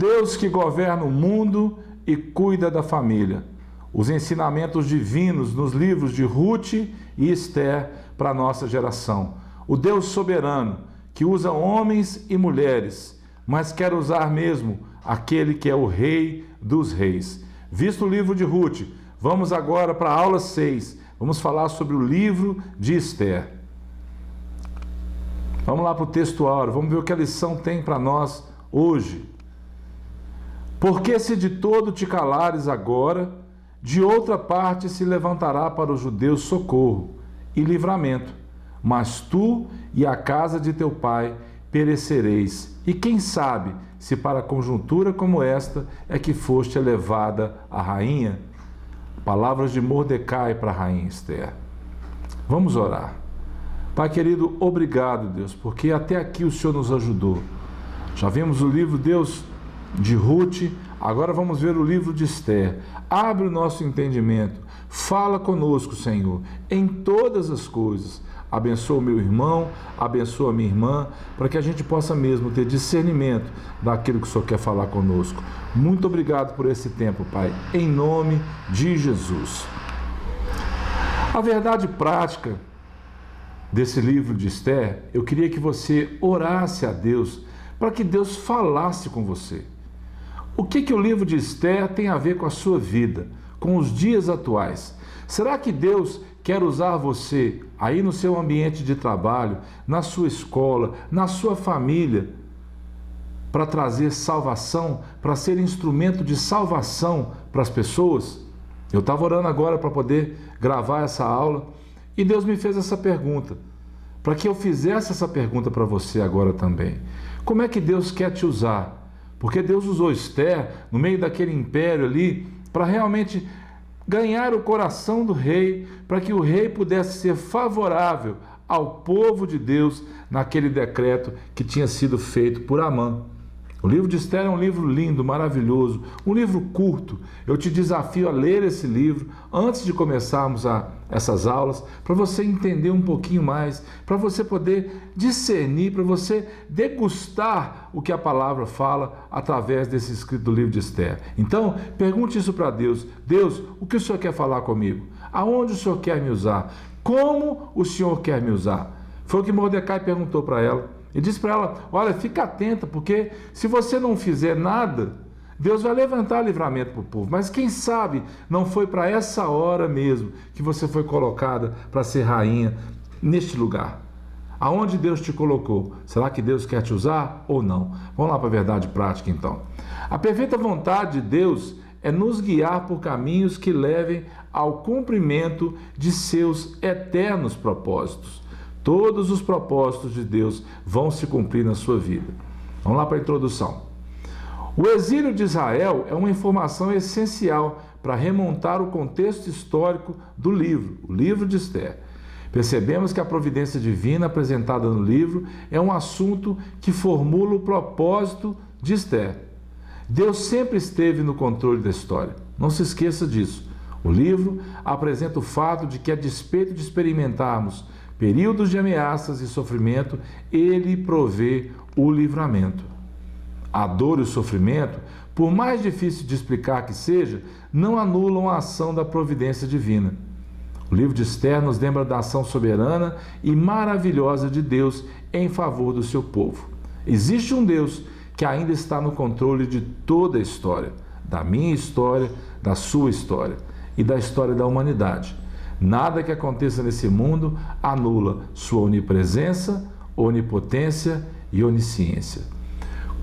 Deus que governa o mundo e cuida da família. Os ensinamentos divinos nos livros de Ruth e Esther para a nossa geração. O Deus soberano que usa homens e mulheres, mas quer usar mesmo aquele que é o Rei dos Reis. Visto o livro de Ruth, vamos agora para a aula 6. Vamos falar sobre o livro de Esther. Vamos lá para o textuário, vamos ver o que a lição tem para nós hoje. Porque se de todo te calares agora, de outra parte se levantará para os judeus socorro e livramento, mas tu e a casa de teu pai perecereis. E quem sabe se para conjuntura como esta é que foste elevada a rainha? Palavras de Mordecai para a rainha Esther. Vamos orar. Pai querido, obrigado, Deus, porque até aqui o Senhor nos ajudou. Já vimos o livro, Deus, de Ruth, agora vamos ver o livro de Esther. Abre o nosso entendimento, fala conosco, Senhor, em todas as coisas. Abençoa o meu irmão, abençoa a minha irmã, para que a gente possa mesmo ter discernimento daquilo que o Senhor quer falar conosco. Muito obrigado por esse tempo, Pai, em nome de Jesus. A verdade prática desse livro de Esther, eu queria que você orasse a Deus, para que Deus falasse com você. O que o livro de Esther tem a ver com a sua vida, com os dias atuais? Será que Deus quer usar você aí no seu ambiente de trabalho, na sua escola, na sua família, para trazer salvação, para ser instrumento de salvação para as pessoas? Eu estava orando agora para poder gravar essa aula e Deus me fez essa pergunta, para que eu fizesse essa pergunta para você agora também. Como é que Deus quer te usar? Porque Deus usou Esther no meio daquele império ali para realmente ganhar o coração do rei, para que o rei pudesse ser favorável ao povo de Deus naquele decreto que tinha sido feito por Amã. O livro de Esther é um livro lindo, maravilhoso, um livro curto. Eu te desafio a ler esse livro antes de começarmos essas aulas, para você entender um pouquinho mais, para você poder discernir, para você degustar o que a palavra fala através desse escrito do livro de Esther. Então, pergunte isso para Deus. Deus, o que o Senhor quer falar comigo? Aonde o Senhor quer me usar? Como o Senhor quer me usar? Foi o que Mordecai perguntou para ela. E disse para ela, olha, fica atenta, porque se você não fizer nada, Deus vai levantar livramento para o povo. Mas quem sabe não foi para essa hora mesmo que você foi colocada para ser rainha neste lugar. Aonde Deus te colocou? Será que Deus quer te usar ou não? Vamos lá para a verdade prática então. A perfeita vontade de Deus é nos guiar por caminhos que levem ao cumprimento de seus eternos propósitos. Todos os propósitos de Deus vão se cumprir na sua vida. Vamos lá para a introdução. O exílio de Israel é uma informação essencial para remontar o contexto histórico do livro, o livro de Esther. Percebemos que a providência divina apresentada no livro é um assunto que formula o propósito de Esther. Deus sempre esteve no controle da história. Não se esqueça disso. O livro apresenta o fato de que, a despeito de experimentarmos períodos de ameaças e sofrimento, ele provê o livramento. A dor e o sofrimento, por mais difícil de explicar que seja, não anulam a ação da providência divina. O livro de Esther nos lembra da ação soberana e maravilhosa de Deus em favor do seu povo. Existe um Deus que ainda está no controle de toda a história, da minha história, da sua história e da história da humanidade. Nada que aconteça nesse mundo anula sua onipresença, onipotência e onisciência.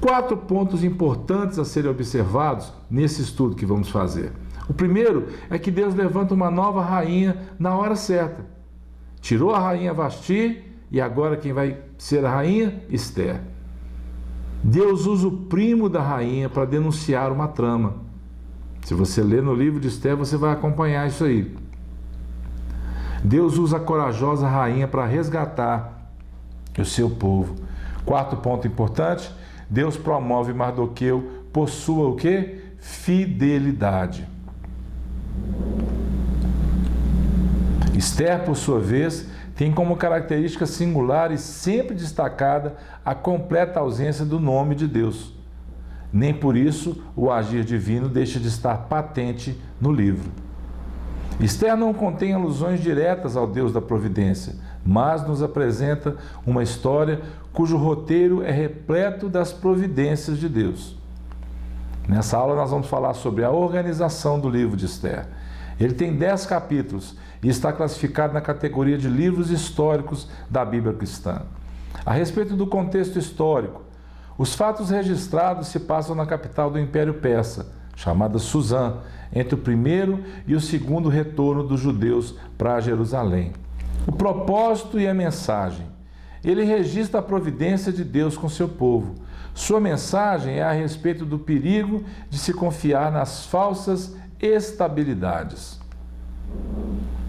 4 pontos importantes a serem observados nesse estudo que vamos fazer. O primeiro é que Deus levanta uma nova rainha na hora certa. Tirou a rainha Vasti e agora quem vai ser a rainha? Esther. Deus usa o primo da rainha para denunciar uma trama. Se você ler no livro de Esther, você vai acompanhar isso aí. Deus usa a corajosa rainha para resgatar o seu povo. 4 ponto importante, Deus promove Mardoqueu por sua o quê? Fidelidade. Esther, por sua vez, tem como característica singular e sempre destacada a completa ausência do nome de Deus. nem por isso o agir divino deixa de estar patente no livro. Esther não contém alusões diretas ao Deus da providência, mas nos apresenta uma história cujo roteiro é repleto das providências de Deus. Nessa aula nós vamos falar sobre a organização do livro de Esther. Ele tem 10 capítulos e está classificado na categoria de livros históricos da Bíblia cristã. A respeito do contexto histórico, os fatos registrados se passam na capital do Império Persa, chamada Suzã, entre o primeiro e o segundo retorno dos judeus para Jerusalém. O propósito e a mensagem. Ele registra a providência de Deus com seu povo. Sua mensagem é a respeito do perigo de se confiar nas falsas estabilidades.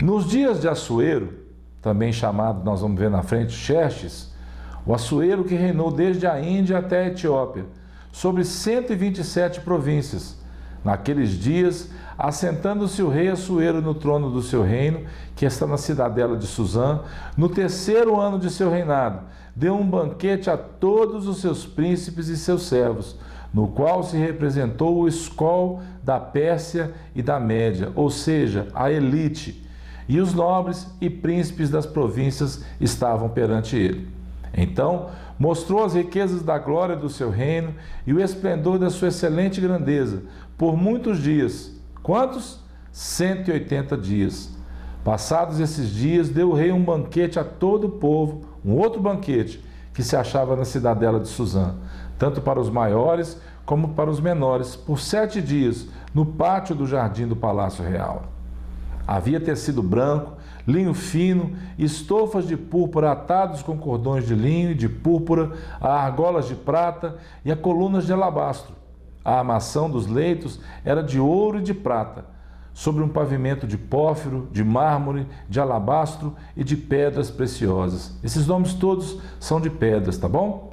Nos dias de Assuero, também chamado, nós vamos ver na frente, Xerxes, o Assuero que reinou desde a Índia até a Etiópia, sobre 127 províncias. Naqueles dias, assentando-se o rei Assuero no trono do seu reino, que está na cidadela de Suzã, no terceiro ano de seu reinado, deu um banquete a todos os seus príncipes e seus servos, no qual se representou o escol da Pérsia e da Média, ou seja, a elite, e os nobres e príncipes das províncias estavam perante ele. Então, mostrou as riquezas da glória do seu reino e o esplendor da sua excelente grandeza, por muitos dias. Quantos? 180 dias. Passados esses dias, deu o rei um banquete a todo o povo, um outro banquete, que se achava na cidadela de Suzã, tanto para os maiores como para os menores, por 7 dias, no pátio do jardim do Palácio Real. Havia tecido branco, linho fino, estofas de púrpura atados com cordões de linho e de púrpura, a argolas de prata e a colunas de alabastro. A armação dos leitos era de ouro e de prata, sobre um pavimento de pórfiro, de mármore, de alabastro e de pedras preciosas. Esses nomes todos são de pedras, tá bom?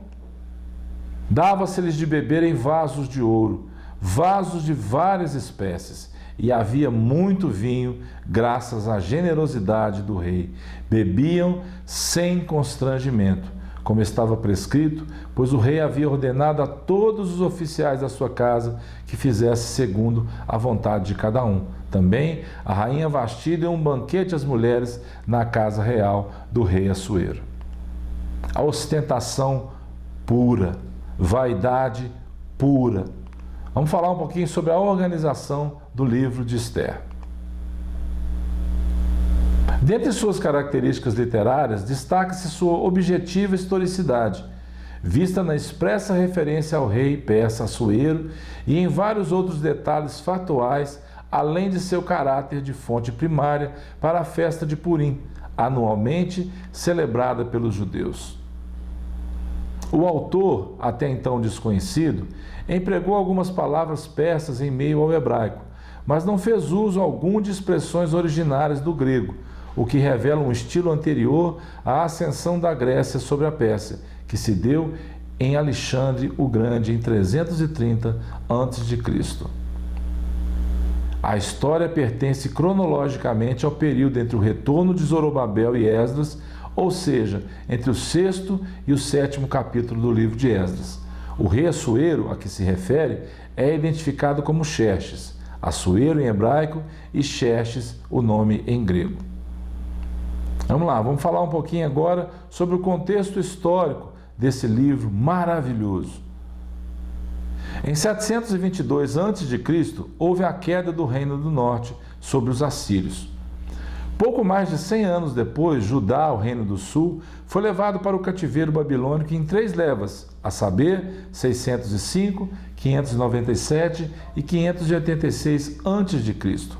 Dava-se-lhes de beber em vasos de ouro, vasos de várias espécies, e havia muito vinho, graças à generosidade do rei. Bebiam sem constrangimento, como estava prescrito, pois o rei havia ordenado a todos os oficiais da sua casa que fizesse segundo a vontade de cada um. Também a rainha Vasti deu um banquete às mulheres na casa real do rei Assuero. A ostentação pura, vaidade pura. Vamos falar um pouquinho sobre a organização do livro de Esther. Dentre suas características literárias, destaca-se sua objetiva historicidade, vista na expressa referência ao rei persa Assuero e em vários outros detalhes factuais, além de seu caráter de fonte primária para a festa de Purim, anualmente celebrada pelos judeus. O autor, até então desconhecido, empregou algumas palavras persas em meio ao hebraico, mas não fez uso algum de expressões originárias do grego, o que revela um estilo anterior à ascensão da Grécia sobre a Pérsia, que se deu em Alexandre o Grande em 330 a.C. A história pertence cronologicamente ao período entre o retorno de Zorobabel e Esdras, ou seja, entre o 6º e o 7º capítulo do livro de Esdras. O rei Assuero, a que se refere, é identificado como Xerxes, Assuero em hebraico e Xerxes, o nome em grego. Vamos lá, vamos falar um pouquinho agora sobre o contexto histórico desse livro maravilhoso. Em 722 a.C., houve a queda do Reino do Norte sobre os assírios. Pouco mais de 100 anos depois, Judá, o Reino do Sul, foi levado para o cativeiro babilônico em 3 levas, a saber, 605, 597 e 586 a.C.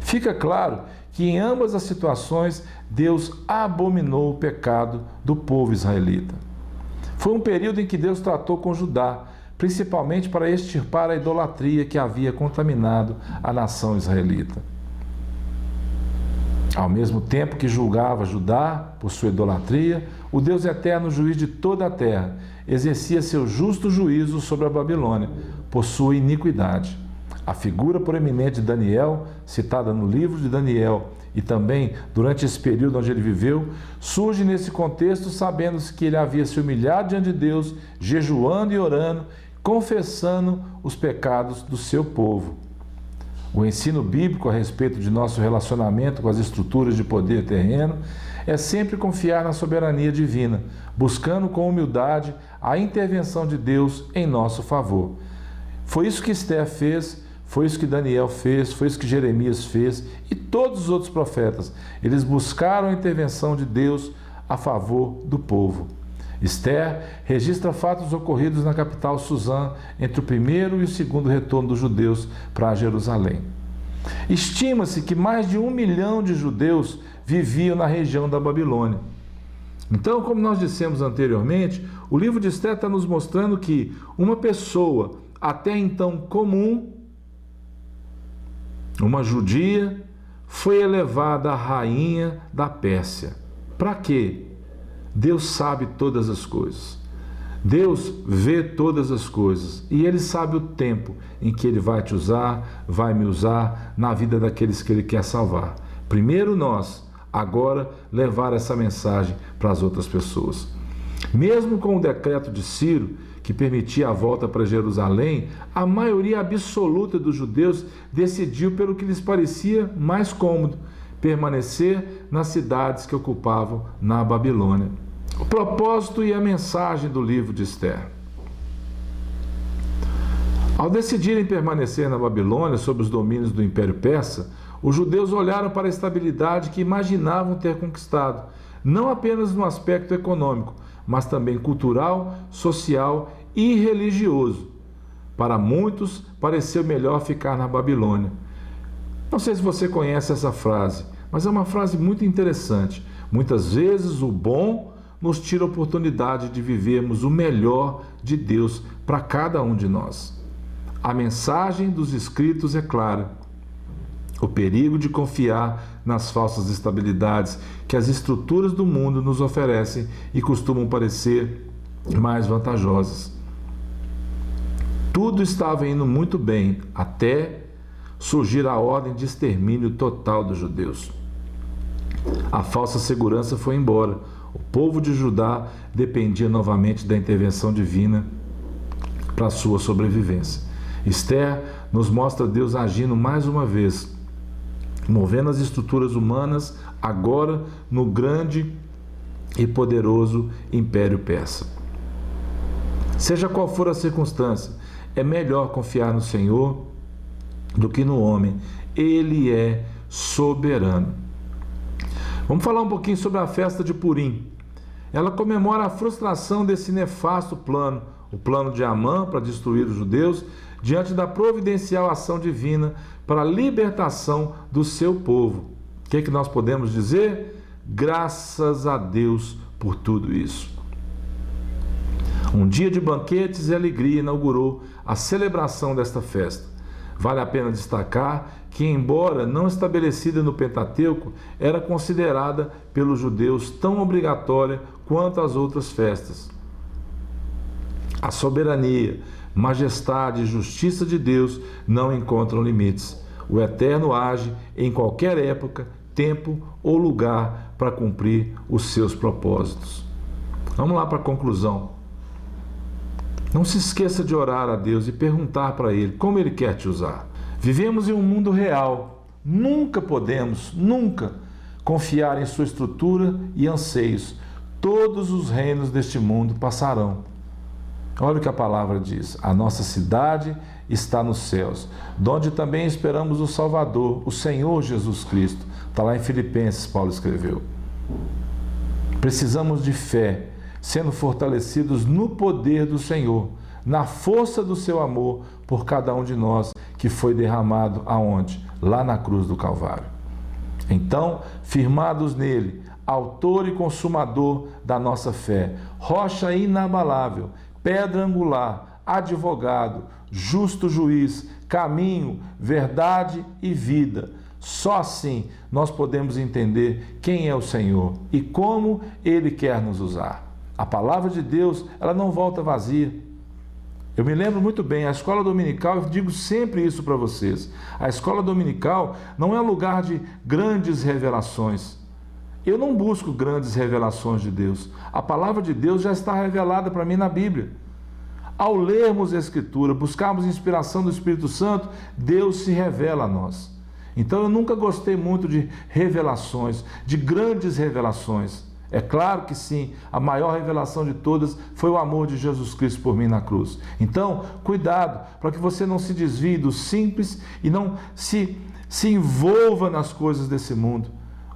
Fica claro que em ambas as situações Deus abominou o pecado do povo israelita. Foi um período em que Deus tratou com Judá, principalmente para extirpar a idolatria que havia contaminado a nação israelita. Ao mesmo tempo que julgava Judá por sua idolatria, o Deus eterno, juiz de toda a terra, exercia seu justo juízo sobre a Babilônia por sua iniquidade. A figura proeminente de Daniel, citada no livro de Daniel e também durante esse período onde ele viveu, surge nesse contexto sabendo-se que ele havia se humilhado diante de Deus, jejuando e orando, confessando os pecados do seu povo. O ensino bíblico a respeito de nosso relacionamento com as estruturas de poder terreno é sempre confiar na soberania divina, buscando com humildade a intervenção de Deus em nosso favor. Foi isso que Esther fez, foi isso que Daniel fez, foi isso que Jeremias fez e todos os outros profetas. Eles buscaram a intervenção de Deus a favor do povo. Esther registra fatos ocorridos na capital Susã entre o primeiro e o segundo retorno dos judeus para Jerusalém. Estima-se que mais de 1 milhão de judeus viviam na região da Babilônia. Então, como nós dissemos anteriormente, o livro de Esther está nos mostrando que uma pessoa até então comum, uma judia, foi elevada à rainha da Pérsia. Para quê? Deus sabe todas as coisas. Deus vê todas as coisas e Ele sabe o tempo em que Ele vai te usar, vai me usar na vida daqueles que Ele quer salvar. Primeiro nós, agora levar essa mensagem para as outras pessoas. Mesmo com o decreto de Ciro, que permitia a volta para Jerusalém, a maioria absoluta dos judeus decidiu pelo que lhes parecia mais cômodo, permanecer nas cidades que ocupavam na Babilônia. O propósito e a mensagem do livro de Esther. Ao decidirem permanecer na Babilônia sob os domínios do Império Persa, os judeus olharam para a estabilidade que imaginavam ter conquistado, não apenas no aspecto econômico, mas também cultural, social e religioso. Para muitos, pareceu melhor ficar na Babilônia. Não sei se você conhece essa frase, mas é uma frase muito interessante. Muitas vezes o bom nos tira a oportunidade de vivermos o melhor de Deus para cada um de nós. A mensagem dos escritos é clara. O perigo de confiar nas falsas estabilidades que as estruturas do mundo nos oferecem e costumam parecer mais vantajosas. Tudo estava indo muito bem até surgir a ordem de extermínio total dos judeus. A falsa segurança foi embora. O povo de Judá dependia novamente da intervenção divina para a sua sobrevivência. Esther nos mostra Deus agindo mais uma vez, movendo as estruturas humanas agora no grande e poderoso Império Persa. Seja qual for a circunstância, é melhor confiar no Senhor do que no homem. Ele é soberano. Vamos falar um pouquinho sobre a festa de Purim. Ela comemora a frustração desse nefasto plano, o plano de Amã para destruir os judeus, diante da providencial ação divina para a libertação do seu povo. O que é que nós podemos dizer? Graças a Deus por tudo isso. Um dia de banquetes e alegria inaugurou a celebração desta festa. Vale a pena destacar que, embora não estabelecida no Pentateuco, era considerada pelos judeus tão obrigatória quanto as outras festas. A soberania, majestade e justiça de Deus não encontram limites. O Eterno age em qualquer época, tempo ou lugar para cumprir os seus propósitos. Vamos lá para a conclusão. Não se esqueça de orar a Deus e perguntar para Ele como Ele quer te usar. Vivemos em um mundo real. Nunca podemos, confiar em sua estrutura e anseios. Todos os reinos deste mundo passarão. Olha o que a palavra diz. A nossa cidade está nos céus, donde também esperamos o Salvador, o Senhor Jesus Cristo. Está lá em Filipenses, Paulo escreveu. Precisamos de fé, sendo fortalecidos no poder do Senhor, na força do seu amor por cada um de nós, que foi derramado aonde? Lá na cruz do Calvário. Então, firmados nele, autor e consumador da nossa fé, rocha inabalável, pedra angular, advogado, justo juiz, caminho, verdade e vida. Só assim nós podemos entender quem é o Senhor e como Ele quer nos usar. A palavra de Deus, ela não volta vazia. Eu me lembro muito bem, a escola dominical, eu digo sempre isso para vocês, a escola dominical não é lugar de grandes revelações. Eu não busco grandes revelações de Deus. A palavra de Deus já está revelada para mim na Bíblia. Ao lermos a Escritura, buscarmos inspiração do Espírito Santo, Deus se revela a nós. Então eu nunca gostei muito de revelações, de grandes revelações. É claro que sim, a maior revelação de todas foi o amor de Jesus Cristo por mim na cruz. Então, cuidado, para que você não se desvie do simples e não se envolva nas coisas desse mundo.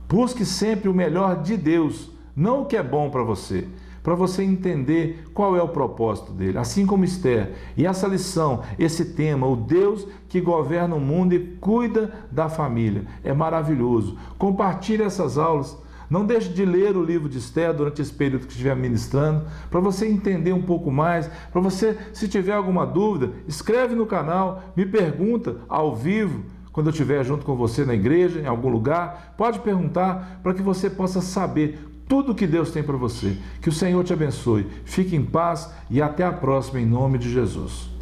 Busque sempre o melhor de Deus, não o que é bom para você entender qual é o propósito dele, assim como Esther. E essa lição, esse tema, o Deus que governa o mundo e cuida da família, é maravilhoso. Compartilhe essas aulas. Não deixe de ler o livro de Esther durante esse período que estiver ministrando, para você entender um pouco mais, para você, se tiver alguma dúvida, escreve no canal, me pergunta ao vivo, quando eu estiver junto com você na igreja, em algum lugar, pode perguntar para que você possa saber tudo que Deus tem para você. Que o Senhor te abençoe. Fique em paz e até a próxima em nome de Jesus.